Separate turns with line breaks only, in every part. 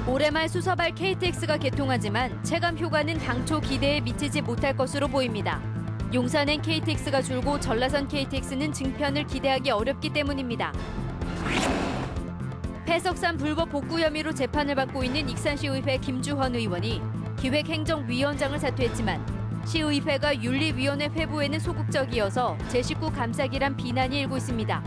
올해 말 수서발 KTX가 개통하지만 체감 효과는 당초 기대에 미치지 못할 것으로 보입니다. 용산엔 KTX가 줄고 전라선 KTX는 증편을 기대하기 어렵기 때문입니다. 폐석산 불법 복구 혐의로 재판을 받고 있는 익산시의회 김주헌 의원이 기획행정위원장을 사퇴했지만 시의회가 윤리위원회 회부에는 소극적이어서 제 식구 감사기란 비난이 일고 있습니다.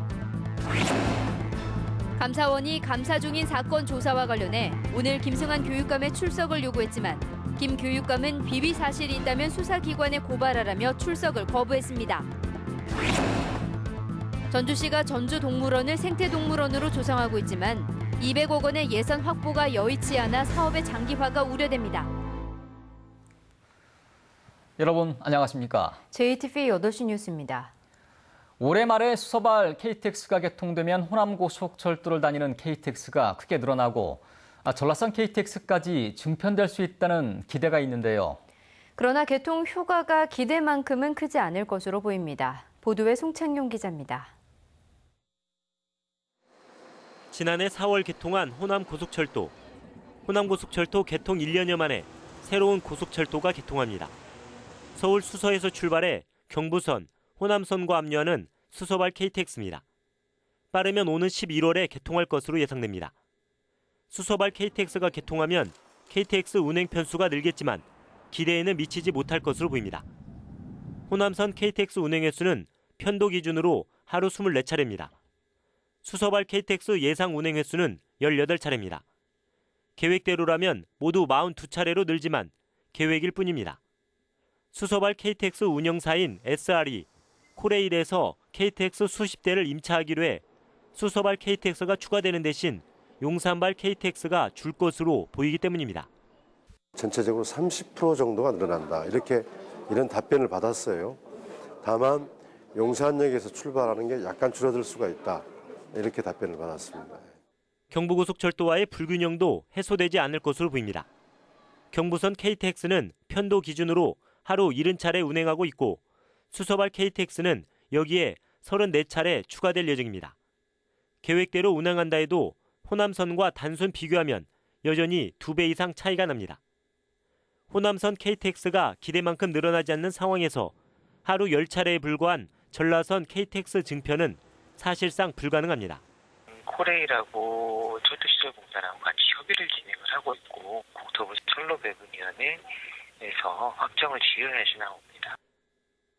감사원이 감사 중인 사건 조사와 관련해 오늘 김승환 교육감의 출석을 요구했지만 김 교육감은 비위 사실이 있다면 수사기관에 고발하라며 출석을 거부했습니다. 전주시가 전주동물원을 생태동물원으로 조성하고 있지만 200억 원의 예산 확보가 여의치 않아 사업의 장기화가 우려됩니다.
여러분 안녕하십니까?
JTV 8시 뉴스입니다.
올해 말에 수서발 KTX가 개통되면 호남 고속철도를 다니는 KTX가 크게 늘어나고 전라선 KTX까지 증편될 수 있다는 기대가 있는데요.
그러나 개통 효과가 기대만큼은 크지 않을 것으로 보입니다. 보도에 송창용 기자입니다.
지난해 4월 개통한 호남고속철도. 호남고속철도 개통 1년여 만에 새로운 고속철도가 개통합니다. 서울 수서에서 출발해 경부선, 호남선과 합류하는 수서발 KTX입니다. 빠르면 오는 11월에 개통할 것으로 예상됩니다. 수서발 KTX가 개통하면 KTX 운행 편수가 늘겠지만 기대에는 미치지 못할 것으로 보입니다. 호남선 KTX 운행 횟수는 편도 기준으로 하루 24차례입니다. 수서발 KTX 예상 운행 횟수는 18차례입니다. 계획대로라면 모두 42차례로 늘지만 계획일 뿐입니다. 수서발 KTX 운영사인 SRE, 코레일에서 KTX 수십 대를 임차하기로 해 수서발 KTX가 추가되는 대신 용산발 KTX가 줄 것으로 보이기 때문입니다.
전체적으로 30% 정도가 늘어난다. 이런 답변을 받았어요. 다만 용산역에서 출발하는 게 약간 줄어들 수가 있다. 이렇게 답변을 받았습니다.
경부고속철도와의 불균형도 해소되지 않을 것으로 보입니다. 경부선 KTX는 편도 기준으로 하루 70차례 운행하고 있고 수서발 KTX는 여기에 34차례 추가될 예정입니다. 계획대로 운항한다 해도 호남선과 단순 비교하면 여전히 2배 이상 차이가 납니다. 호남선 KTX가 기대만큼 늘어나지 않는 상황에서 하루 10차례에 불과한 전라선 KTX 증편은 사실상 불가능합니다.
코레일하고 철도시설공단하고 같이 협의를 진행을 하고 있고 국토부 철로배분위원회에서 확정을 지어야지 나옵니다.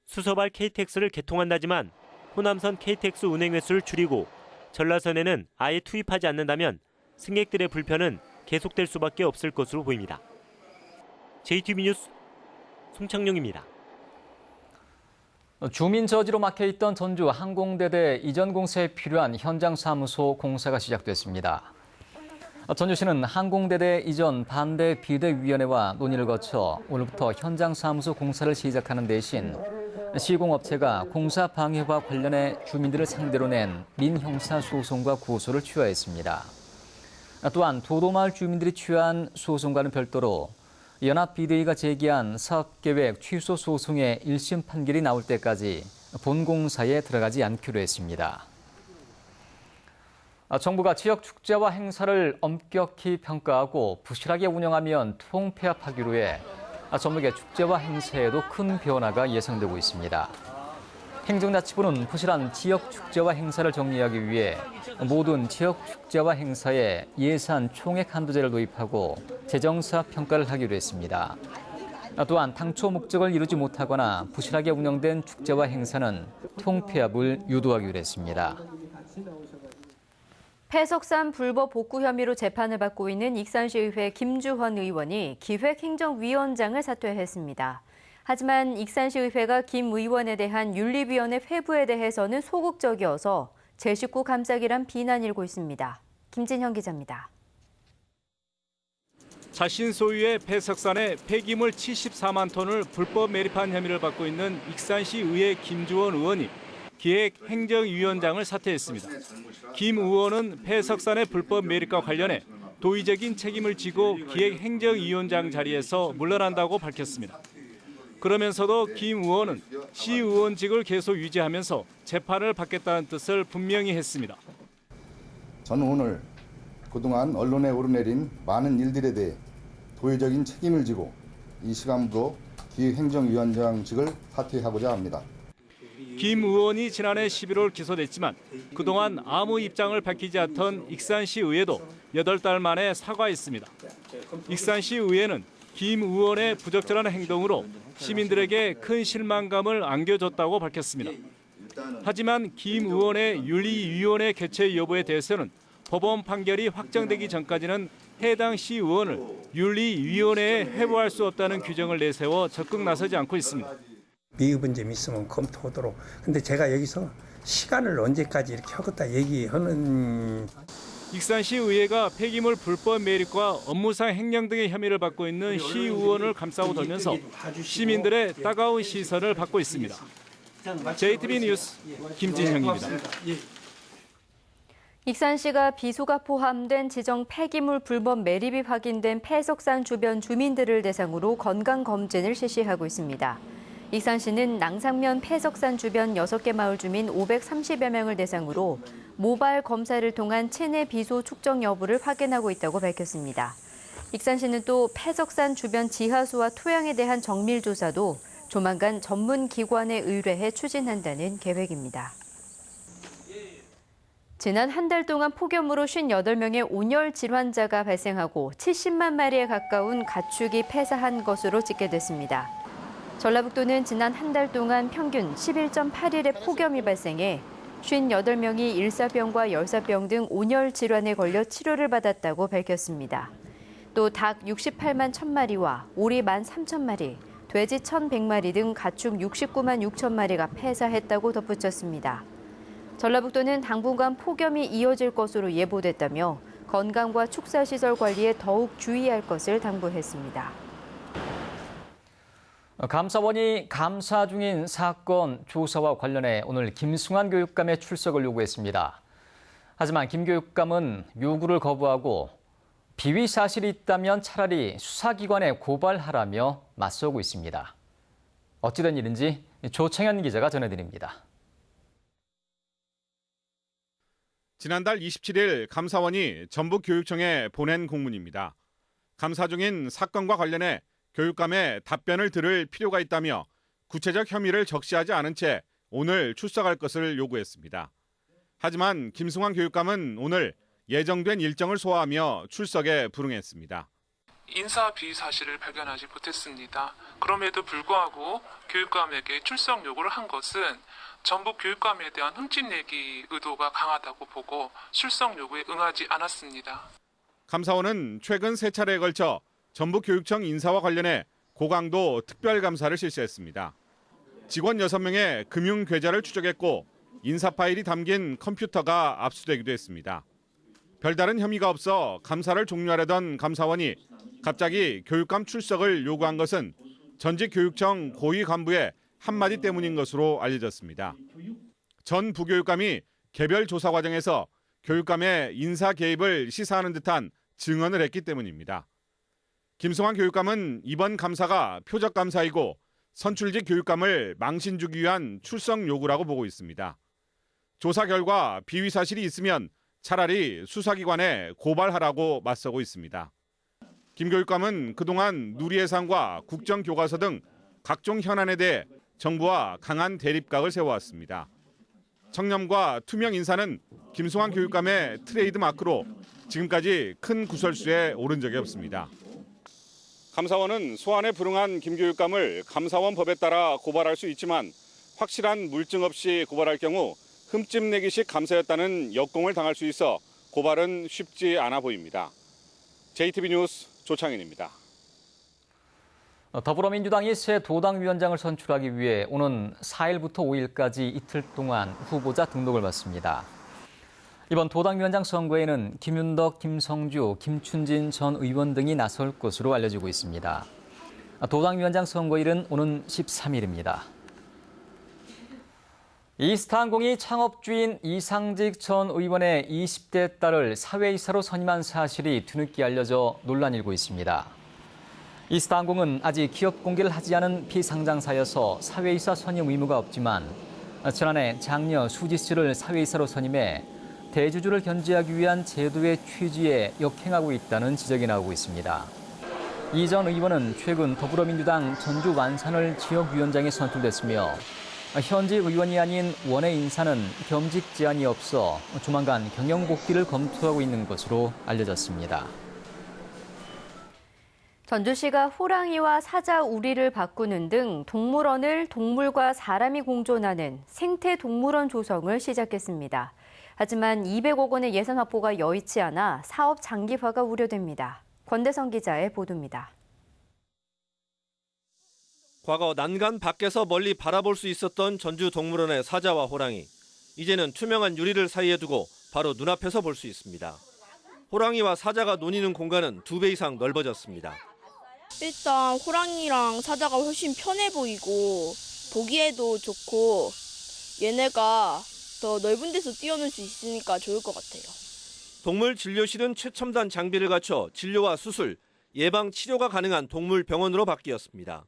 수서발 KTX를 개통한다지만 호남선 KTX 운행 횟수를 줄이고 전라선에는 아예 투입하지 않는다면 승객들의 불편은 계속될 수밖에 없을 것으로 보입니다. JTB 뉴스 송창용입니다.
주민 저지로 막혀있던 전주 항공대대 이전 공사에 필요한 현장 사무소 공사가 시작됐습니다. 전주시는 항공대대 이전 반대 비대위원회와 논의를 거쳐 오늘부터 현장 사무소 공사를 시작하는 대신 시공업체가 공사 방해와 관련해 주민들을 상대로 낸 민형사 소송과 고소를 취하했습니다. 또한 도도마을 주민들이 취한 소송과는 별도로 연합비대위가 제기한 사업계획 취소 소송의 1심 판결이 나올 때까지 본공사에 들어가지 않기로 했습니다. 정부가 지역 축제와 행사를 엄격히 평가하고 부실하게 운영하면 통폐합하기로 해 전국의 축제와 행사에도 큰 변화가 예상되고 있습니다. 행정자치부는 부실한 지역 축제와 행사를 정리하기 위해 모든 지역 축제와 행사에 예산 총액 한도제를 도입하고 재정사 평가를 하기로 했습니다. 또한 당초 목적을 이루지 못하거나 부실하게 운영된 축제와 행사는 통폐합을 유도하기로 했습니다.
폐석산 불법 복구 혐의로 재판을 받고 있는 익산시의회 김주헌 의원이 기획행정위원장을 사퇴했습니다. 하지만 익산시의회가 김 의원에 대한 윤리위원회 회부에 대해서는 소극적이어서 제 식구 감싸기란 비난이 일고 있습니다. 김진형 기자입니다.
자신 소유의 폐석산에 폐기물 74만 톤을 불법 매립한 혐의를 받고 있는 익산시 의회 김주헌 의원이 기획행정위원장을 사퇴했습니다. 김 의원은 폐석산의 불법 매립과 관련해 도의적인 책임을 지고 기획행정위원장 자리에서 물러난다고 밝혔습니다. 그러면서도 김 의원은 시의원직을 계속 유지하면서 재판을 받겠다는 뜻을 분명히 했습니다.
저는 오늘 그동안 언론에 오르내린 많은 일들에 대해 도의적인 책임을 지고 이 시간부로 기획행정위원장직을 사퇴하고자 합니다.
김 의원이 지난해 11월 기소됐지만 그동안 아무 입장을 밝히지 않던 익산시 의회도 8달 만에 사과했습니다. 익산시 의회는 김 의원의 부적절한 행동으로 시민들에게 큰 실망감을 안겨줬다고 밝혔습니다. 하지만 김 의원의 윤리위원회 개최 여부에 대해서는 법원 판결이 확정되기 전까지는 해당 시의원을 윤리위원회에 회부할 수 없다는 규정을 내세워 적극 나서지 않고 있습니다.
미흡한 점이 있으면 검토하도록. 근데 제가 여기서 시간을 언제까지 이렇게 하겠다 얘기하는.
익산시 의회가 폐기물 불법 매립과 업무상 횡령 등의 혐의를 받고 있는 시의원을 감싸고 돌면서 시민들의 따가운 시선을 받고 있습니다. JTB 뉴스 김진형입니다.
익산시가 비소가 포함된 지정 폐기물 불법 매립이 확인된 폐석산 주변 주민들을 대상으로 건강검진을 실시하고 있습니다. 익산시는 낭상면 폐석산 주변 6개 마을 주민 530여 명을 대상으로 모바일 검사를 통한 체내 비소 축적 여부를 확인하고 있다고 밝혔습니다. 익산시는 또 폐석산 주변 지하수와 토양에 대한 정밀 조사도 조만간 전문 기관에 의뢰해 추진한다는 계획입니다. 지난 한 달 동안 폭염으로 58명의 온열 질환자가 발생하고 70만 마리에 가까운 가축이 폐사한 것으로 집계됐습니다. 전라북도는 지난 한 달 동안 평균 11.8일의 폭염이 발생해 58명이 일사병과 열사병 등 온열 질환에 걸려 치료를 받았다고 밝혔습니다. 또 닭 68만 1,000마리와 오리 13,000마리, 돼지 1,100마리 등 가축 69만 6천 마리가 폐사했다고 덧붙였습니다. 전라북도는 당분간 폭염이 이어질 것으로 예보됐다며 건강과 축사시설 관리에 더욱 주의할 것을 당부했습니다.
감사원이 감사 중인 사건 조사와 관련해 오늘 김승환 교육감의 출석을 요구했습니다. 하지만 김 교육감은 요구를 거부하고 비위 사실이 있다면 차라리 수사기관에 고발하라며 맞서고 있습니다. 어찌된 일인지 조창현 기자가 전해드립니다.
지난달 27일 감사원이 전북교육청에 보낸 공문입니다. 감사 중인 사건과 관련해 교육감의 답변을 들을 필요가 있다며 구체적 혐의를 적시하지 않은 채 오늘 출석할 것을 요구했습니다. 하지만 김승환 교육감은 오늘 예정된 일정을 소화하며 출석에 불응했습니다.
인사 비위 사실을 발견하지 못했습니다. 그럼에도 불구하고 교육감에게 출석 요구를 한 것은 전북 교육감에 대한 흠집내기 의도가 강하다고 보고 출석 요구에 응하지 않았습니다.
감사원은 최근 3차례에 걸쳐 전북교육청 인사와 관련해 고강도 특별감사를 실시했습니다. 직원 6명의 금융계좌를 추적했고 인사 파일이 담긴 컴퓨터가 압수되기도 했습니다. 별다른 혐의가 없어 감사를 종료하려던 감사원이 갑자기 교육감 출석을 요구한 것은 전직 교육청 고위 간부의 한마디 때문인 것으로 알려졌습니다. 전 부교육감이 개별 조사 과정에서 교육감의 인사 개입을 시사하는 듯한 증언을 했기 때문입니다. 김승환 교육감은 이번 감사가 표적 감사이고 선출직 교육감을 망신 주기 위한 출석 요구라고 보고 있습니다. 조사 결과 비위 사실이 있으면 차라리 수사기관에 고발하라고 맞서고 있습니다. 김 교육감은 그동안 누리예산과 국정교과서 등 각종 현안에 대해 정부와 강한 대립각을 세워왔습니다. 청렴과 투명 인사는 김승환 교육감의 트레이드 마크로 지금까지 큰 구설수에 오른 적이 없습니다. 감사원은 소환에 불응한 김 교육감을 감사원법에 따라 고발할 수 있지만 확실한 물증 없이 고발할 경우 흠집내기식 감사였다는 역공을 당할 수 있어 고발은 쉽지 않아 보입니다. JTB 뉴스 조창현입니다.
더불어민주당이 새 도당위원장을 선출하기 위해 오는 4일부터 5일까지 이틀 동안 후보자 등록을 받습니다. 이번 도당위원장 선거에는 김윤덕, 김성주, 김춘진 전 의원 등이 나설 것으로 알려지고 있습니다. 도당위원장 선거일은 오는 13일입니다. 이스타항공이 창업주인 이상직 전 의원의 20대 딸을 사회이사로 선임한 사실이 뒤늦게 알려져 논란이 일고 있습니다. 이스타항공은 아직 기업 공개를 하지 않은 비상장사여서 사회이사 선임 의무가 없지만 지난해 장녀 수지 씨를 사회이사로 선임해 대주주를 견제하기 위한 제도의 취지에 역행하고 있다는 지적이 나오고 있습니다. 이 전 의원은 최근 더불어민주당 전주 완산을 지역위원장에 선출됐으며 현직 의원이 아닌 원외 인사는 겸직 제한이 없어 조만간 경영 복귀를 검토하고 있는 것으로 알려졌습니다.
전주시가 호랑이와 사자 우리를 바꾸는 등 동물원을 동물과 사람이 공존하는 생태동물원 조성을 시작했습니다. 하지만 200억 원의 예산 확보가 여의치 않아 사업 장기화가 우려됩니다. 권대성 기자의 보도입니다.
과거 난간 밖에서 멀리 바라볼 수 있었던 전주 동물원의 사자와 호랑이. 이제는 투명한 유리를 사이에 두고 바로 눈앞에서 볼 수 있습니다. 호랑이와 사자가 노니는 공간은 2배 이상 넓어졌습니다.
일단 호랑이랑 사자가 훨씬 편해 보이고 보기에도 좋고 얘네가 더 넓은 데서 뛰어놀 수 있으니까 좋을 것 같아요.
동물 진료실은 최첨단 장비를 갖춰 진료와 수술, 예방 치료가 가능한 동물 병원으로 바뀌었습니다.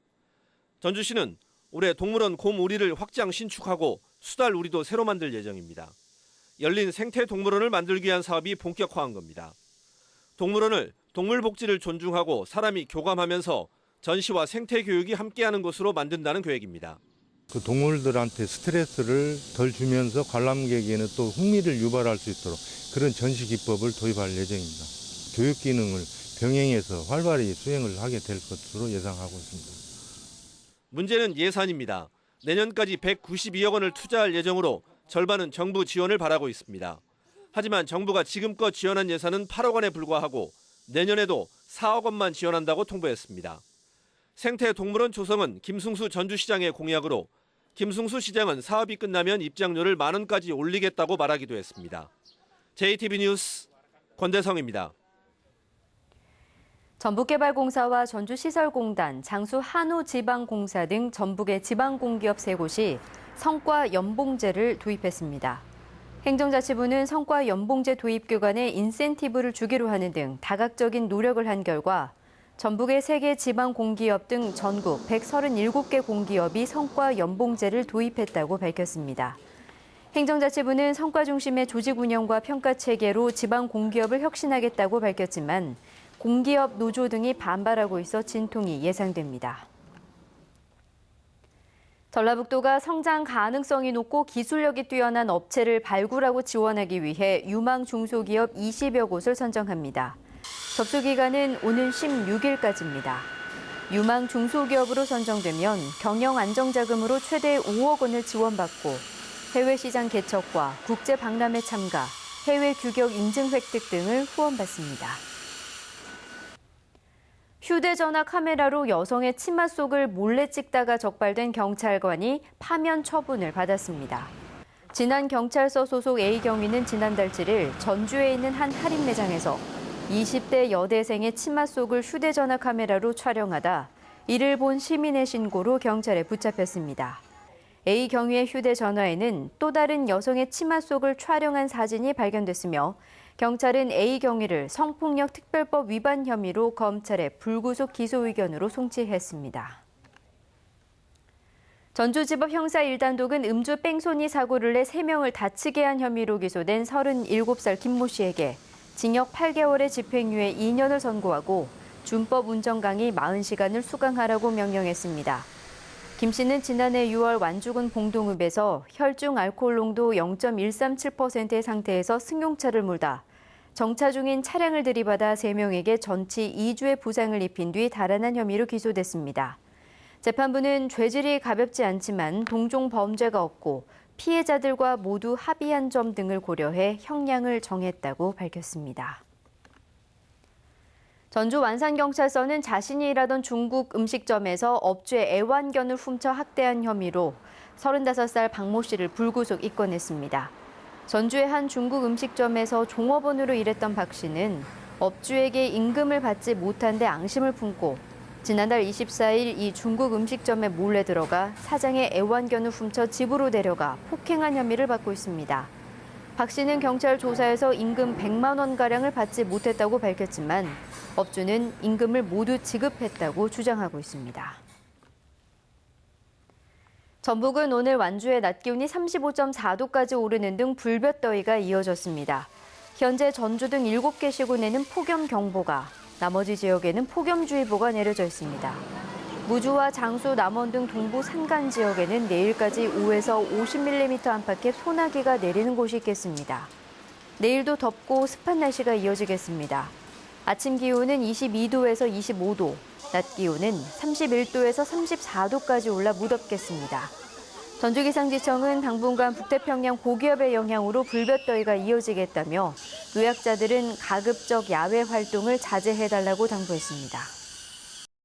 전주시는 올해 동물원 곰 우리를 확장 신축하고 수달 우리도 새로 만들 예정입니다. 열린 생태 동물원을 만들기 위한 사업이 본격화한 겁니다. 동물원을 동물 복지를 존중하고 사람이 교감하면서 전시와 생태 교육이 함께하는 곳으로 만든다는 계획입니다.
그 동물들한테 스트레스를 덜 주면서 관람객에게는 또 흥미를 유발할 수 있도록 그런 전시 기법을 도입할 예정입니다. 교육 기능을 병행해서 활발히 수행을 하게 될 것으로 예상하고 있습니다.
문제는 예산입니다. 내년까지 192억 원을 투자할 예정으로 절반은 정부 지원을 바라고 있습니다. 하지만 정부가 지금껏 지원한 예산은 8억 원에 불과하고 내년에도 4억 원만 지원한다고 통보했습니다. 생태동물원 조성은 김승수 전주시장의 공약으로 김승수 시장은 사업이 끝나면 입장료를 10,000원까지 올리겠다고 말하기도 했습니다. JTB 뉴스 권대성입니다.
전북개발공사와 전주시설공단, 장수한우지방공사 등 전북의 지방공기업 3곳이 성과 연봉제를 도입했습니다. 행정자치부는 성과 연봉제 도입 기관에 인센티브를 주기로 하는 등 다각적인 노력을 한 결과 전북의 3개 지방공기업 등 전국 137개 공기업이 성과 연봉제를 도입했다고 밝혔습니다. 행정자치부는 성과 중심의 조직 운영과 평가 체계로 지방공기업을 혁신하겠다고 밝혔지만 공기업 노조 등이 반발하고 있어 진통이 예상됩니다. 전라북도가 성장 가능성이 높고 기술력이 뛰어난 업체를 발굴하고 지원하기 위해 유망 중소기업 20여 곳을 선정합니다. 접수 기간은 오는 16일까지입니다. 유망 중소기업으로 선정되면 경영 안정자금으로 최대 5억 원을 지원받고 해외 시장 개척과 국제 박람회 참가, 해외 규격 인증 획득 등을 후원받습니다. 휴대전화 카메라로 여성의 치마 속을 몰래 찍다가 적발된 경찰관이 파면 처분을 받았습니다. 진안 경찰서 소속 A 경위는 지난달 7일 전주에 있는 한 할인 매장에서 20대 여대생의 치마 속을 휴대전화 카메라로 촬영하다 이를 본 시민의 신고로 경찰에 붙잡혔습니다. A 경위의 휴대전화에는 또 다른 여성의 치마 속을 촬영한 사진이 발견됐으며 경찰은 A 경위를 성폭력 특별법 위반 혐의로 검찰에 불구속 기소 의견으로 송치했습니다. 전주지법 형사 1단독은 음주 뺑소니 사고를 내 3명을 다치게 한 혐의로 기소된 37살 김모 씨에게 징역 8개월의 집행유예 2년을 선고하고 준법 운전 강의 40시간을 수강하라고 명령했습니다. 김 씨는 지난해 6월 완주군 봉동읍에서 혈중 알코올 농도 0.137%의 상태에서 승용차를 몰다 정차 중인 차량을 들이받아 3명에게 전치 2주의 부상을 입힌 뒤 달아난 혐의로 기소됐습니다. 재판부는 죄질이 가볍지 않지만 동종 범죄가 없고 피해자들과 모두 합의한 점 등을 고려해 형량을 정했다고 밝혔습니다. 전주 완산경찰서는 자신이 일하던 중국 음식점에서 업주의 애완견을 훔쳐 학대한 혐의로 35살 박모 씨를 불구속 입건했습니다. 전주의 한 중국 음식점에서 종업원으로 일했던 박 씨는 업주에게 임금을 받지 못한 데 앙심을 품고 지난달 24일 이 중국 음식점에 몰래 들어가 사장의 애완견을 훔쳐 집으로 데려가 폭행한 혐의를 받고 있습니다. 박 씨는 경찰 조사에서 임금 100만 원가량을 받지 못했다고 밝혔지만 업주는 임금을 모두 지급했다고 주장하고 있습니다. 전북은 오늘 완주의 낮 기온이 35.4도까지 오르는 등 불볕더위가 이어졌습니다. 현재 전주 등 7개 시군에는 폭염경보가, 나머지 지역에는 폭염주의보가 내려져 있습니다. 무주와 장수, 남원 등 동부 산간 지역에는 내일까지 5에서 50mm 안팎의 소나기가 내리는 곳이 있겠습니다. 내일도 덥고 습한 날씨가 이어지겠습니다. 아침 기온은 22도에서 25도, 낮 기온은 31도에서 34도까지 올라 무덥겠습니다. 전주기상지청은 당분간 북태평양 고기압의 영향으로 불볕더위가 이어지겠다며 노약자들은 가급적 야외 활동을 자제해달라고 당부했습니다.